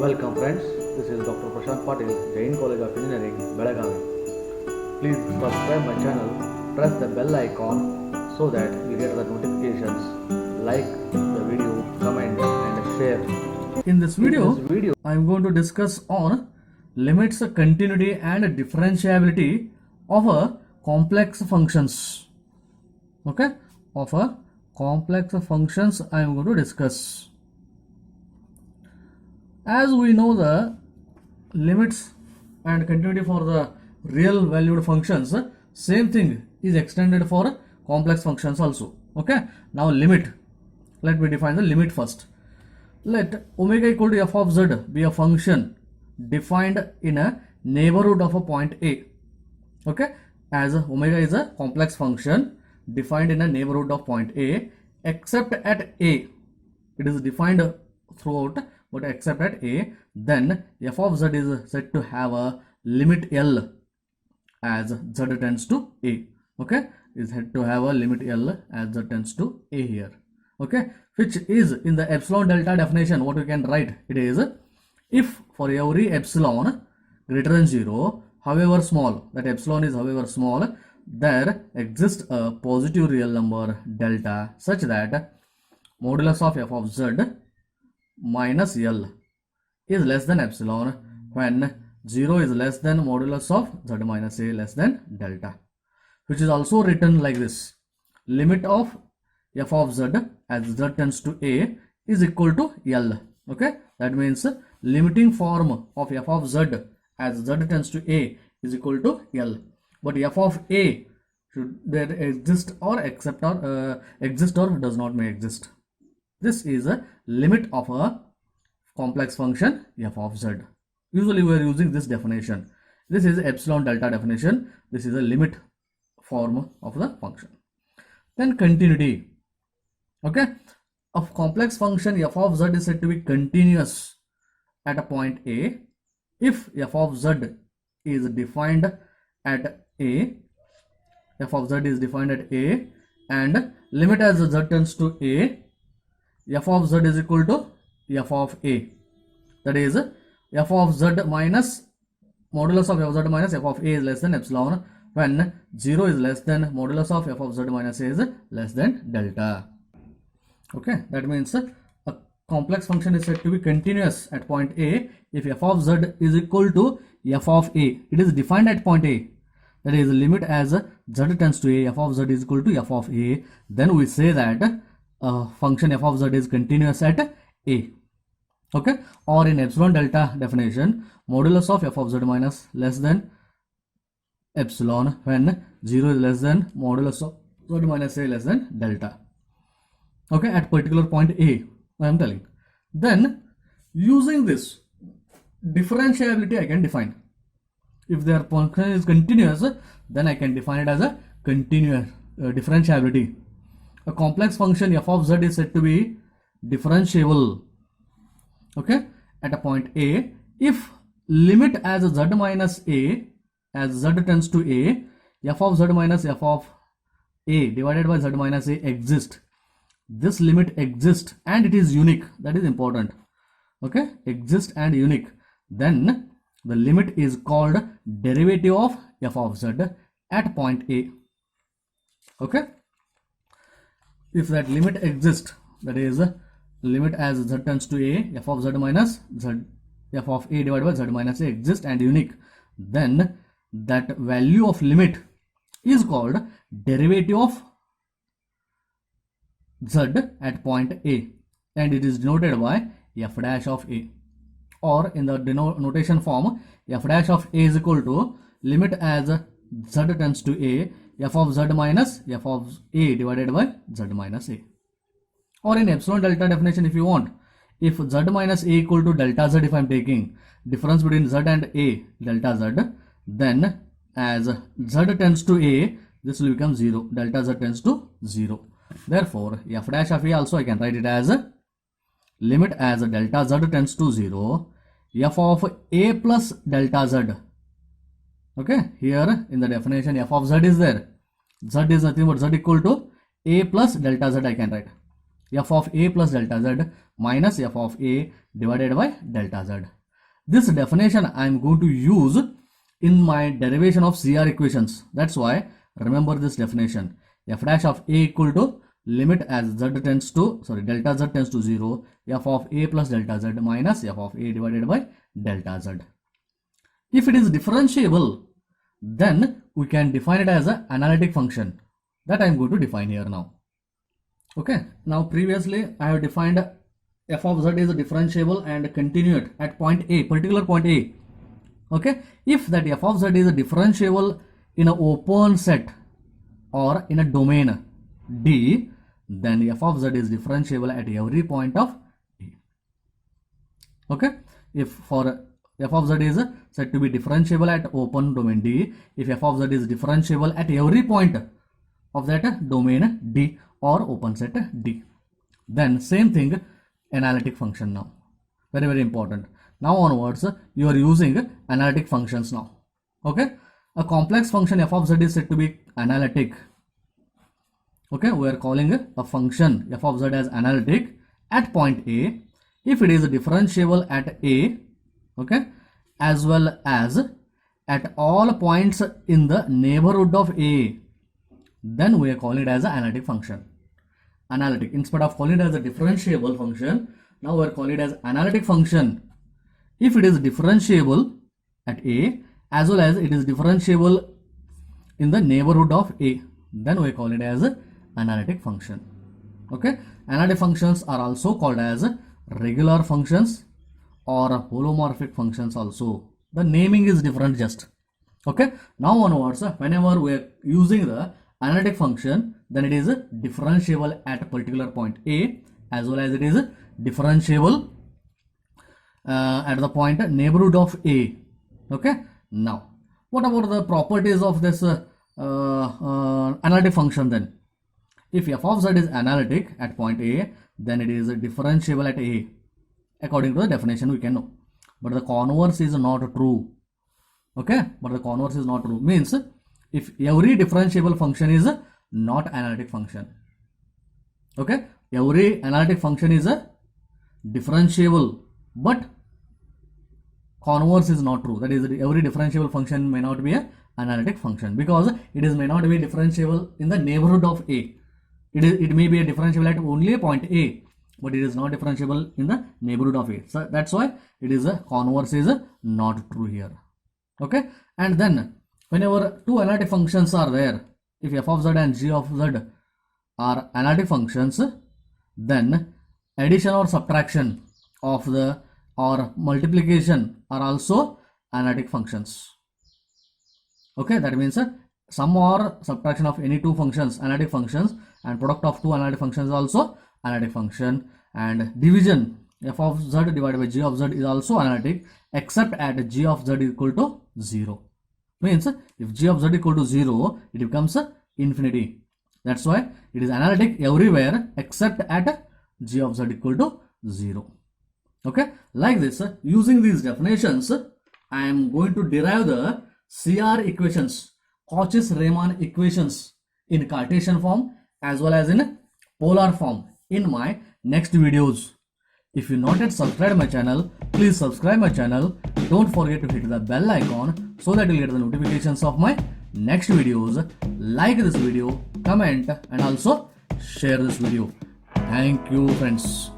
Welcome friends, this is Dr. Prashant Patil, Jain College of Engineering, Belagavi. Please subscribe my channel, press the bell icon so that you get the notifications, like the video, comment and share. In this video, I am going to discuss on limits, continuity and differentiability of a complex functions. Okay, of a complex functions I am going to discuss. As we know, the limits and continuity for the real valued functions, same thing is extended for complex functions also. Okay, now limit, let me define the limit first. Let omega equal to f of z be a function defined in a neighborhood of a point A. Okay, as omega is a complex function defined in a neighborhood of point A, except at A. It is defined throughout, but except at A, then f of z is said to have a limit L as z tends to A. Okay, is said to have a limit L as z tends to A here. Okay, which is in the epsilon delta definition. What we can write, it is if for every epsilon greater than 0, however small, that epsilon is however small, there exists a positive real number delta such that modulus of f of z minus L is less than epsilon when 0 is less than modulus of z minus A less than delta, which is also written like this: limit of f of z as z tends to A is equal to L. Okay, that means limiting form of f of z as z tends to A is equal to L. But f of A should there exist or except or exist or does not may exist. This is a limit of a complex function f of z. Usually we are using this definition. This is epsilon delta definition. This is a limit form of the function. Then continuity. Okay, of complex function f of z is said to be continuous at a point A if f of z is defined at A. F of z is defined at A and limit as z tends to A, f of z is equal to f of A. That is f of z minus modulus of f of z minus f of A is less than epsilon when 0 is less than modulus of f of z minus A is less than delta. Okay, that means a complex function is said to be continuous at point A if f of z is equal to f of A. It is defined at point A. That is limit as z tends to A, f of z is equal to f of A. Then we say that function f of z is continuous at A. Okay, or in epsilon delta definition, modulus of f of z minus less than epsilon when 0 is less than modulus of z minus A less than delta. Okay, at particular point A, I am telling. Then using this differentiability I can define. If their function is continuous, then I can define it as a continuous differentiability. A complex function f of z is said to be differentiable. Okay, at a point A if limit as z minus A as z tends to A, f of z minus f of A divided by z minus A exists. This limit exists and it is unique. That is important. Okay, exists and unique. Then the limit is called derivative of f of z at point A. Okay, if that limit exists, that is limit as z tends to A, f of z minus z f of A divided by z minus A exists and unique, then that value of limit is called derivative of z at point A and it is denoted by f dash of A, or in the notation form f dash of A is equal to limit as z tends to A, f of z minus f of A divided by z minus A. Or in epsilon delta definition, if you want, if z minus A equal to delta z, if I am taking difference between z and A delta z, then as z tends to A, this will become 0, delta z tends to 0. Therefore f dash of A also I can write it as limit as delta z tends to 0, f of A plus delta z. Okay, here in the definition f of z is there. Z is nothing but z equal to A plus delta z I can write. f of a plus delta z minus f of a divided by delta z. This definition I am going to use in my derivation of CR equations. That's why remember this definition. F dash of a equal to limit as delta z tends to 0, f of a plus delta z minus f of a divided by delta z. If it is differentiable, then we can define it as an analytic function. That I am going to define here now. Okay, now previously I have defined f of z is differentiable and continuate at point A, particular point A. Okay, if that f of z is differentiable in an open set or in a domain D, then f of z is differentiable at every point of A. Okay, if for f of z is said to be differentiable at open domain D, if f of z is differentiable at every point of that domain D or open set D, then same thing, analytic function now. Very important. Now onwards you are using analytic functions now. Okay, a complex function f of z is said to be analytic. Okay, we are calling a function f of z as analytic at point A if it is differentiable at A, okay, as well as at all points in the neighborhood of A, then we are calling it as an analytic function. Analytic, instead of calling it as a differentiable function, now we are calling it as analytic function if it is differentiable at A as well as it is differentiable in the neighborhood of A, then we call it as a analytic function. Okay, analytic functions are also called as regular functions or holomorphic functions also. The naming is different just. Okay, now onwards whenever we are using the analytic function, then it is differentiable at a particular point A as well as it is differentiable at the point neighborhood of A. Okay, now what about the properties of this analytic function then? If f of z is analytic at point A, then it is differentiable at A. According to the definition we can know. But the converse is not true. Okay, but the converse is not true. Means if every differentiable function is not analytic function. Okay, every analytic function is a differentiable, but converse is not true. That is, every differentiable function may not be an analytic function because it is may not be differentiable in the neighborhood of A. It may be a differentiable at only a point A, but it is not differentiable in the neighborhood of A. So that's why it is a converse is not true here. Okay, and then whenever two analytic functions are there, if f of z and g of z are analytic functions, then addition or subtraction of the or multiplication are also analytic functions. Okay, that means sum or subtraction of any two functions, analytic functions, and product of two analytic functions is also analytic function, and division f of z divided by g of z is also analytic except at g of z equal to 0. Means if g of z equal to 0, it becomes infinity. That's why it is analytic everywhere except at g of z equal to 0. Okay, like this, using these definitions, I am going to derive the CR equations, Cauchy-Riemann equations in Cartesian form as well as in polar form in my next videos. If you not yet subscribed my channel, please subscribe my channel. Don't forget to hit the bell icon so that you get the notifications of my next videos. Like this video, comment, and also share this video. Thank you, friends.